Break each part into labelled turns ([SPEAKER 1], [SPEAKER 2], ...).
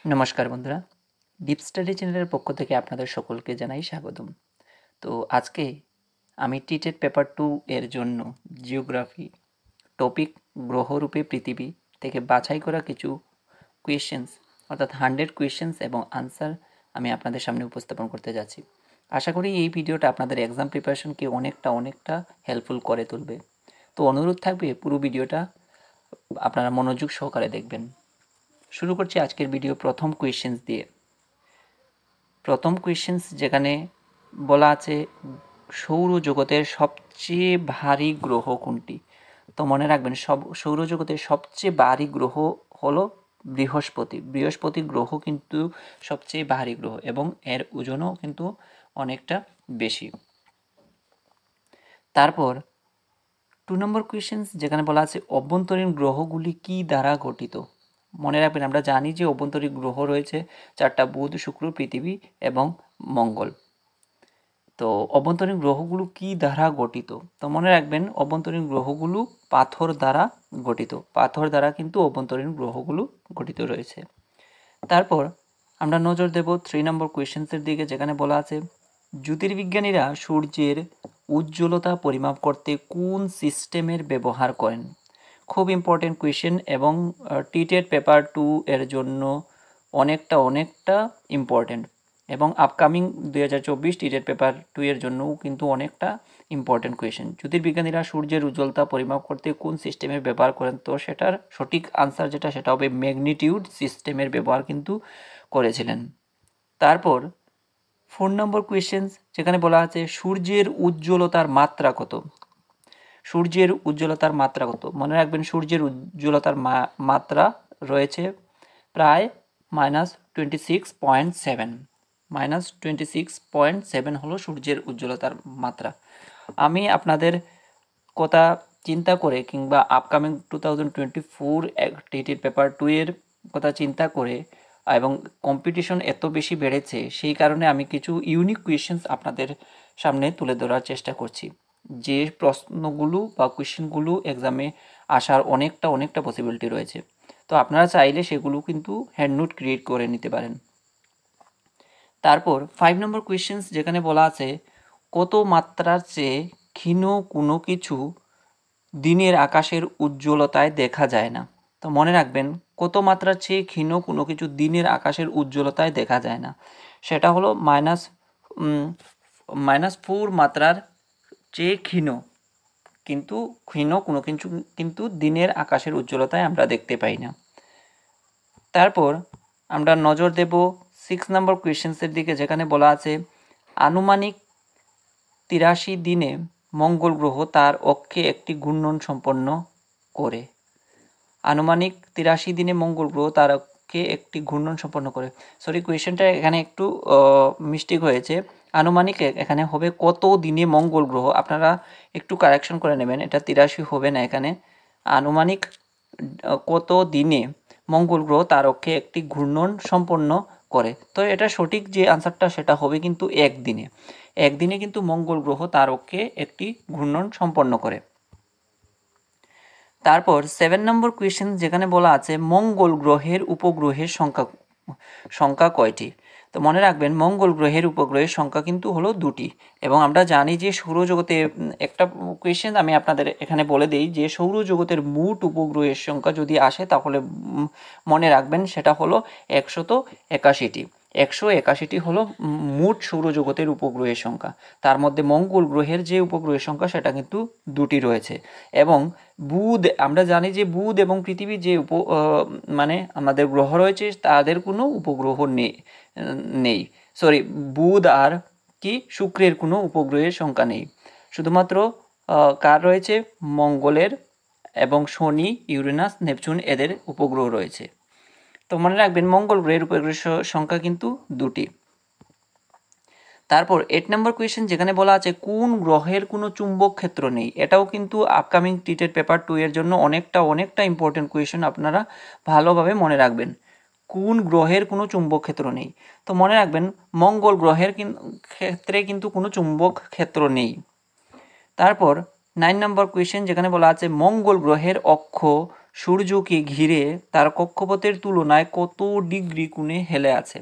[SPEAKER 1] নমস্কার বন্ধুরা, deep study চ্যানেলের পক্ষ থেকে আপনাদের সকলকে জানাই স্বাগতম। তো আজকে আমি টিটেট পেপার 2 এর জন্য জিওগ্রাফি টপিক গ্রহরূপে পৃথিবী থেকে বাছাই করা কিছু কোয়েশ্চেন্স অর্থাৎ 100 কোয়েশ্চেন্স এবং আনসার আমি আপনাদের সামনে উপস্থাপন করতে যাচ্ছি। আশা করি এই ভিডিওটা আপনাদের এক্সাম প্রিপারেশনকে অনেকটা হেল্পফুল করে তুলবে। তো অনুরোধ থাকবে পুরো ভিডিওটা আপনারা মনোযোগ সহকারে দেখবেন। শুরু করছি আজকের ভিডিও প্রথম কোয়েশ্চেন্স দিয়ে। প্রথম কোয়েশ্চেন্স যেখানে বলা আছে সৌরজগতের সবচেয়ে ভারী গ্রহ কোনটি? তো মনে রাখবেন সৌরজগতের সবচেয়ে ভারী গ্রহ হলো বৃহস্পতি। বৃহস্পতি গ্রহ কিন্তু সবচেয়ে ভারী গ্রহ এবং এর ওজনও কিন্তু অনেকটা বেশি। তারপর 2 নম্বর কোয়েশ্চেন্স যেখানে বলা আছে অভ্যন্তরীণ গ্রহগুলি কি দ্বারা গঠিত? মনে রাখবেন আমরা জানি যে অভ্যন্তরীণ গ্রহ রয়েছে 4টা, বুধ, শুক্র, পৃথিবী এবং মঙ্গল। তো অভ্যন্তরীণ গ্রহগুলো কি দ্বারা গঠিত? তো মনে রাখবেন অভ্যন্তরীণ গ্রহগুলো পাথর দ্বারা গঠিত। পাথর দ্বারা কিন্তু অভ্যন্তরীণ গ্রহগুলো গঠিত রয়েছে। তারপর আমরা নজর দেব 3 নম্বর কোয়েশ্চেন্সের দিকে যেখানে বলা আছে জ্যোতির্বিজ্ঞানীরা সূর্যের উজ্জ্বলতা পরিমাপ করতে কোন সিস্টেমের ব্যবহার করেন? খুব ইম্পর্টেন্ট কোয়েশ্চেন এবং টিটেট পেপার 2 এর জন্য অনেকটা ইম্পর্টেন্ট এবং আপকামিং 2024 টিটেট পেপার 2 এর জন্যও কিন্তু অনেকটা ইম্পর্টেন্ট কোয়েশ্চেন। জ্যোতির্বিজ্ঞানীরা সূর্যের উজ্জ্বলতা পরিমাপ করতে কোন সিস্টেমের ব্যবহার করেন? তো সেটার সঠিক আনসার সেটা হবে ম্যাগনিটিউড সিস্টেমের ব্যবহার কিন্তু করেছিলেন। তারপর 4 নম্বর কোয়েশ্চেন যেখানে বলা আছে সূর্যের উজ্জ্বলতার মাত্রা কত? সূর্যের উজ্জ্বলতার মাত্রা কত? মনে রাখবেন সূর্যের উজ্জ্বলতার মাত্রা রয়েছে প্রায় -26.7। -26.7 হলো সূর্যের উজ্জ্বলতার মাত্রা। আমি আপনাদের কথা চিন্তা করে কিংবা আপকামিং 2024 টিটেট পেপার 2 এর কথা চিন্তা করে এবং কম্পিটিশন এত বেশি বেড়েছে সেই কারণে আমি কিছু ইউনিক কোয়েশ্চেন্স আপনাদের সামনে তুলে ধরার চেষ্টা করছি। যে প্রশ্নগুলো বা কোয়েশ্চেনগুলো এক্সামে আসার অনেকটা পসিবিলিটি রয়েছে। তো আপনারা চাইলে সেগুলো কিন্তু হ্যান্ড নোট ক্রিয়েট করে নিতে পারেন। তারপর 5 নম্বর কোয়েশ্চেন্স যেখানে বলা আছে কত মাত্রার চেয়ে ক্ষীণ কোনো কিছু দিনের আকাশের উজ্জ্বলতায় দেখা যায় না? তো মনে রাখবেন কত মাত্রার চেয়ে ক্ষীণ কোনো কিছু দিনের আকাশের উজ্জ্বলতায় দেখা যায় না? সেটা হলো -4 মাত্রার চেয়ে ক্ষীণ কোনো কিছু কিন্তু দিনের আকাশের উজ্জ্বলতায় আমরা দেখতে পাই না। তারপর আমরা নজর দেব 6 নম্বর কোয়েশ্চেন্সের দিকে যেখানে বলা আছে আনুমানিক 83 দিনে মঙ্গল গ্রহ তার অক্ষে একটি ঘূর্ণন সম্পন্ন করে। আনুমানিক 83 দিনে মঙ্গল গ্রহ তার অক্ষে একটি ঘূর্ণন সম্পন্ন করে। সরি, কোয়েশ্চেনটা এখানে একটু মিস্টেক হয়েছে। আনুমানিক এখানে হবে কত দিনে মঙ্গল গ্রহ, আপনারা একটু কারেকশন করে নেবেন, এটা 83 হবে না এখানে। আনুমানিক কত দিনে মঙ্গল গ্রহ তার অক্ষে একটি ঘূর্ণন সম্পন্ন করে। তো এটা সঠিক যে আনসারটা সেটা হবে কিন্তু একদিনে কিন্তু মঙ্গল গ্রহ তার অক্ষে একটি ঘূর্ণন সম্পন্ন করে। তারপর 7 নম্বর কোয়েশ্চেন যেখানে বলা আছে মঙ্গল গ্রহের উপগ্রহের সংখ্যা কয়টি? তো মনে রাখবেন মঙ্গল গ্রহের উপগ্রহের সংখ্যা কিন্তু হলো 2টি এবং আমরা জানি যে সৌরজগতে একটা কোয়েশ্চেন আমি আপনাদের এখানে বলে দিই যে সৌরজগতের মোট উপগ্রহের সংখ্যা যদি আসে তাহলে মনে রাখবেন সেটা হলো 181টি। 181টি হলো মোট সৌরজগতের উপগ্রহের সংখ্যা। তার মধ্যে মঙ্গল গ্রহের যে উপগ্রহের সংখ্যা সেটা কিন্তু 2টি রয়েছে এবং বুধ, আমরা জানি যে বুধ এবং পৃথিবী যে আমাদের গ্রহ রয়েছে তাদের কোনো উপগ্রহ নেই। বুধ আর শুক্রের কোনো উপগ্রহের সংখ্যা নেই। শুধুমাত্র কার রয়েছে? মঙ্গলের এবং শনি, ইউরেনাস, নেপচুন এদের উপগ্রহ রয়েছে। তো মনে রাখবেন মঙ্গল গ্রহের উপগ্রহের সংখ্যা কিন্তু 2টি। তারপর 8 নম্বর কোয়েশ্চেন যেখানে বলা আছে কোন গ্রহের কোনো চুম্বক ক্ষেত্র নেই? এটাও কিন্তু আপকামিং টিটেট পেপার 2 এর জন্য অনেকটা ইম্পর্টেন্ট কোয়েশ্চেন, আপনারা ভালোভাবে মনে রাখবেন। কোন গ্রহের কোনো চুম্বক ক্ষেত্র নেই? তো মনে রাখবেন মঙ্গল গ্রহের ক্ষেত্রে কিন্তু কোনো চুম্বক ক্ষেত্র নেই। তারপর 9 নম্বর কোয়েশ্চেন যেখানে বলা আছে মঙ্গল গ্রহের অক্ষ সূর্যকে ঘিরে তার কক্ষপথের তুলনায় কত ডিগ্রি কোণে হেলে আছে?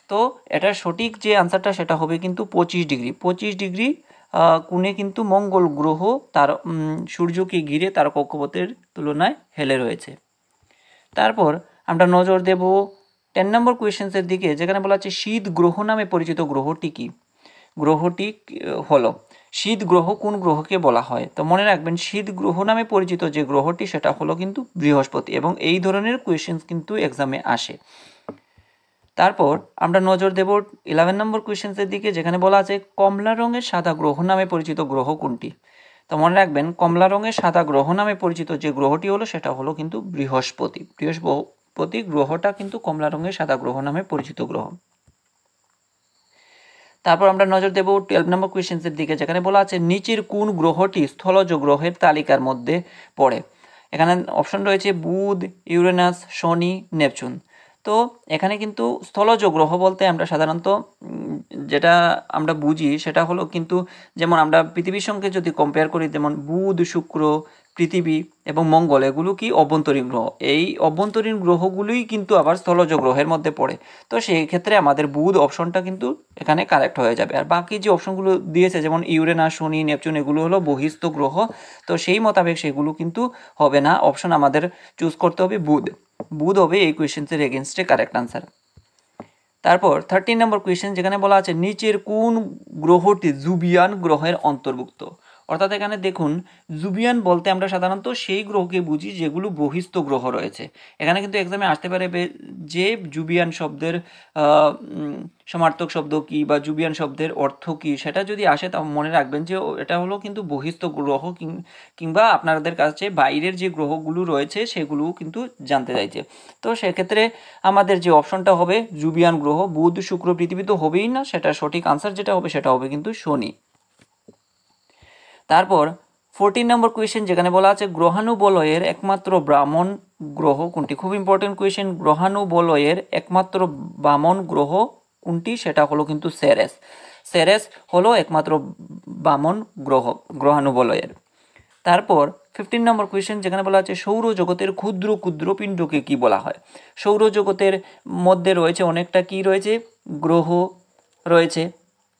[SPEAKER 1] তো এটার সঠিক যে আনসারটা সেটা হবে কিন্তু 25 ডিগ্রি। 25 ডিগ্রি কোণে কিন্তু মঙ্গল গ্রহ তার সূর্যকে ঘিরে তার কক্ষপথের তুলনায় হেলে রয়েছে। তারপর আমরা নজর দেব 10 নম্বর কোয়েশ্চেন্সের দিকে, যেখানে বলা আছে শীত গ্রহ নামে পরিচিত গ্রহটি কি? গ্রহটি হলো শীত গ্রহ কোন গ্রহকে বলা হয়? তো মনে রাখবেন শীত গ্রহ নামে পরিচিত যে গ্রহটি সেটা হলো কিন্তু বৃহস্পতি, এবং এই ধরনের কোয়েশ্চেন্স কিন্তু এক্সামে আসে। তারপর আমরা নজর দেব 11 নম্বর কোয়েশ্চেন্সের দিকে, যেখানে বলা আছে কমলা রঙের সাদা গ্রহ নামে পরিচিত গ্রহ কোনটি? তো মনে রাখবেন কমলা রঙের সাদা গ্রহ নামে পরিচিত যে গ্রহটি হলো সেটা হলো কিন্তু বৃহস্পতি। বৃহস্পতি গ্রহটা কিন্তু কমলা রঙের সাদা গ্রহ নামে পরিচিত গ্রহ। তারপর আমরা নজর দেব 12 নম্বর কোয়েশ্চেন্সের দিকে, যেখানে বলা আছে নিচের কোন গ্রহটি স্থলজ গ্রহের তালিকার মধ্যে পড়ে? এখানে অপশন রয়েছে বুধ, ইউরেনাস, শনি, নেপচুন। তো এখানে কিন্তু স্থলজ গ্রহ বলতে আমরা সাধারণত যেটা আমরা বুঝি সেটা হলো কিন্তু, যেমন আমরা পৃথিবীর সঙ্গে যদি কম্পেয়ার করি, যেমন বুধ, শুক্র, পৃথিবী এবং মঙ্গল, এগুলো কি অভ্যন্তরীণ গ্রহ। এই অভ্যন্তরীণ গ্রহগুলোই কিন্তু আবার স্থলজ গ্রহের মধ্যে পড়ে। তো সেই ক্ষেত্রে আমাদের বুধ অপশনটা কিন্তু এখানে কারেক্ট হয়ে যাবে। আর বাকি যে অপশনগুলো দিয়েছে যেমন ইউরেনাস, শনি, নেপচুন, এগুলো হলো বহিস্থ গ্রহ। তো সেই মোতাবেক সেগুলো কিন্তু হবে না, অপশন আমাদের চুজ করতে হবে বুধ। বুধ হবে এই কোয়েশ্চেন্সের এগেনস্টে কারেক্ট আনসার। তারপর 13 নম্বর কোয়েশ্চেন, যেখানে বলা আছে নিচের কোন গ্রহটি জুবিয়ান গ্রহের অন্তর্ভুক্ত? অর্থাৎ এখানে দেখুন, জুবিয়ান বলতে আমরা সাধারণত সেই গ্রহকে বুঝি যেগুলো বহিস্থ গ্রহ রয়েছে। এখানে কিন্তু এক্সামে আসতে পারে যে জুবিয়ান শব্দের সমার্থক শব্দ কি বা জুবিয়ান শব্দের অর্থ কি, সেটা যদি আসে তা মনে রাখবেন যে এটা হলো কিন্তু বহিস্থ গ্রহ, কিংবা আপনাদের কাছে বাইরের যে গ্রহগুলো রয়েছে সেগুলো কিন্তু জানতে চাইছে। তো সেক্ষেত্রে আমাদের যে অপশনটা হবে জুবিয়ান গ্রহ। বুধ, শুক্র, পৃথিবী তো হবেই না, সেটা সঠিক আনসার যেটা হবে সেটা হবে কিন্তু শনি। তারপর 14 নম্বর কোয়েশ্চেন, যেখানে বলা আছে গ্রহাণুবলয়ের একমাত্র ব্রাহ্মণ গ্রহ কোনটি? খুব ইম্পর্টেন্ট কোয়েশ্চেন। গ্রহাণুবলয়ের একমাত্র বামন গ্রহ কোনটি? সেটা হলো কিন্তু সেরেস। সেরেস হলো একমাত্র বামন গ্রহ গ্রহাণুবলয়ের। তারপর 15 নম্বর কোয়েশ্চেন, যেখানে বলা আছে সৌরজগতের ক্ষুদ্র ক্ষুদ্র পিণ্ডকে কি বলা হয়? সৌরজগতের মধ্যে রয়েছে অনেকটা কি রয়েছে, গ্রহ রয়েছে।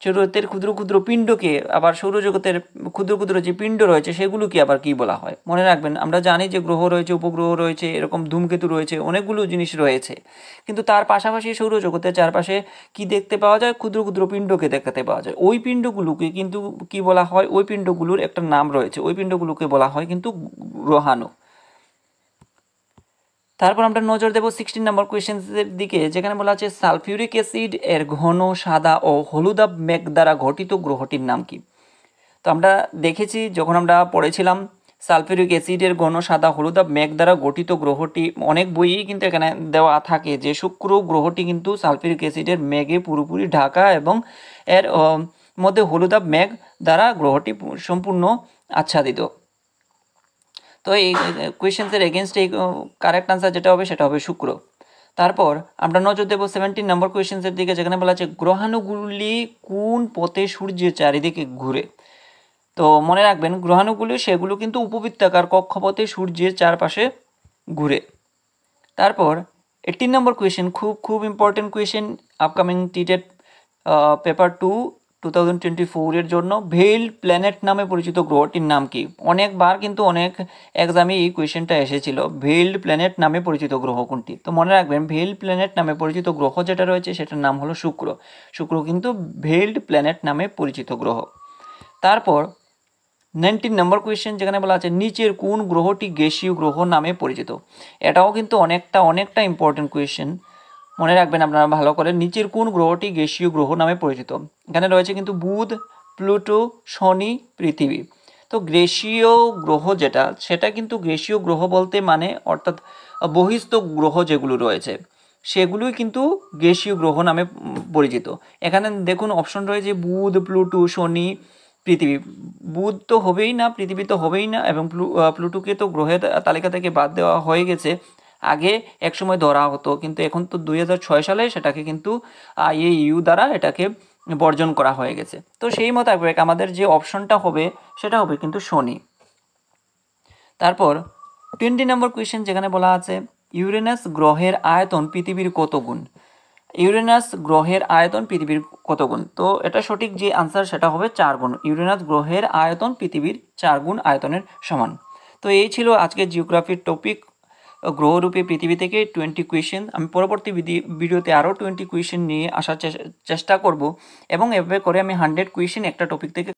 [SPEAKER 1] সৌরজগতের ক্ষুদ্র ক্ষুদ্র পিণ্ডকে আবার সৌরজগতের ক্ষুদ্র ক্ষুদ্র যে পিণ্ড রয়েছে সেগুলোকে আবার কি বলা হয়? মনে রাখবেন আমরা জানি যে গ্রহ রয়েছে, উপগ্রহ রয়েছে, এরকম ধূমকেতু রয়েছে, অনেকগুলো জিনিস রয়েছে, কিন্তু তার পাশাপাশি সৌরজগতের চারপাশে কি দেখতে পাওয়া যায়? ক্ষুদ্র ক্ষুদ্র পিণ্ডকে দেখতে পাওয়া যায়। ওই পিণ্ডগুলোকে কিন্তু কি বলা হয়? ওই পিণ্ডগুলোর একটা নাম রয়েছে, ওই পিণ্ডগুলোকে বলা হয় কিন্তু গ্রহাণু। তারপর আমরা নজর দেব 16 নম্বর কোয়েশ্চেন্সের দিকে, যেখানে বলা আছে সালফিউরিক অ্যাসিড এর ঘন সাদা ও হলুদাভ মেঘ দ্বারা গঠিত গ্রহটির নাম কি? তো আমরা দেখেছি যখন আমরা পড়েছিলাম সালফিউরিক অ্যাসিডের ঘন সাদা হলুদাভ মেঘ দ্বারা গঠিত গ্রহটি, অনেক বইয়েই কিন্তু এখানে দেওয়া থাকে যে শুক্র গ্রহটি কিন্তু সালফিউরিক অ্যাসিডের মেঘে পুরোপুরি ঢাকা, এবং এর মধ্যে হলুদাভ মেঘ দ্বারা গ্রহটি সম্পূর্ণ আচ্ছাদিত। তো এই কোয়েশ্চেন্সের এগেনস্ট এই কারেক্ট আনসার যেটা হবে সেটা হবে শুক্র। তারপর আমরা নজর দেব 17 নম্বর কোয়েশ্চেন্সের দিকে, যেখানে বলা আছে গ্রহাণুগুলি কোন পথে সূর্যের চারিদিকে ঘুরে? তো মনে রাখবেন গ্রহাণুগুলি সেগুলো কিন্তু উপবৃত্তাকার কক্ষপথে সূর্যের চারপাশে ঘুরে। তারপর 18 নম্বর কোয়েশ্চেন, খুব ইম্পর্টেন্ট কোয়েশ্চেন আপকামিং টিটেড পেপার 2 2024 এর জন্য। ভেইল্ড প্ল্যানেট নামে পরিচিত গ্রহটির নাম কি? অনেকবার কিন্তু অনেক এক্সামে এই কোয়েশ্চেনটা এসেছিল, ভেইল্ড প্ল্যানেট নামে পরিচিত গ্রহ কোনটি? তো মনে রাখবেন ভেইল্ড প্ল্যানেট নামে পরিচিত গ্রহ যেটা রয়েছে সেটার নাম হলো শুক্র। শুক্র কিন্তু ভেইল্ড প্ল্যানেট নামে পরিচিত গ্রহ। তারপর 19 নম্বর কোয়েশ্চেন, যেখানে বলা আছে নিচের কোন গ্রহটি গ্যাসীয় গ্রহ নামে পরিচিত? এটাও কিন্তু অনেকটা ইম্পর্টেন্ট কোয়েশ্চেন, মনে রাখবেন আপনারা ভালো করে। নিচের কোন গ্রহটি গ্যাসীয় গ্রহ নামে পরিচিত? এখানে রয়েছে কিন্তু বুধ, প্লুটো, শনি, পৃথিবী। তো গ্যাসীয় গ্রহ যেটা, সেটা কিন্তু গ্যাসীয় গ্রহ বলতে মানে অর্থাৎ বহিস্থ গ্রহ যেগুলো রয়েছে সেগুলোই কিন্তু গ্যাসীয় গ্রহ নামে পরিচিত। এখানে দেখুন অপশন রয়েছে বুধ, প্লুটো, শনি, পৃথিবী। বুধ তো হবেই না, পৃথিবী তো হবেই না, এবং প্লুটোকে তো গ্রহের তালিকা থেকে বাদ দেওয়া হয়ে গেছে। আগে একসময় ধরা হতো, কিন্তু এখন তো 2006 সালে সেটাকে কিন্তু IAEU দ্বারা এটাকে বর্জন করা হয়ে গেছে। তো সেই মোতাবেক আমাদের যে অপশনটা হবে সেটা হবে কিন্তু শনি। তারপর 20 নম্বর কোয়েশ্চেন যেখানে বলা আছে ইউরেনাস গ্রহের আয়তন পৃথিবীর কত গুণ। ইউরেনাস গ্রহের আয়তন পৃথিবীর কত গুণ? তো এটা সঠিক যে আনসার সেটা হবে 4 গুণ। ইউরেনাস গ্রহের আয়তন পৃথিবীর 4 গুণ আয়তনের সমান। তো এই ছিল আজকের জিওগ্রাফির টপিক, গ্রহরূপে পৃথিবী থেকে 20 কোয়েশ্চেন। আমি পরবর্তী ভিডিওতে আরও 20 কোয়েশ্চেন নিয়ে আসার চেষ্টা করব এবং এভাবে করে আমি 100 কোয়েশ্চেন একটা টপিক থেকে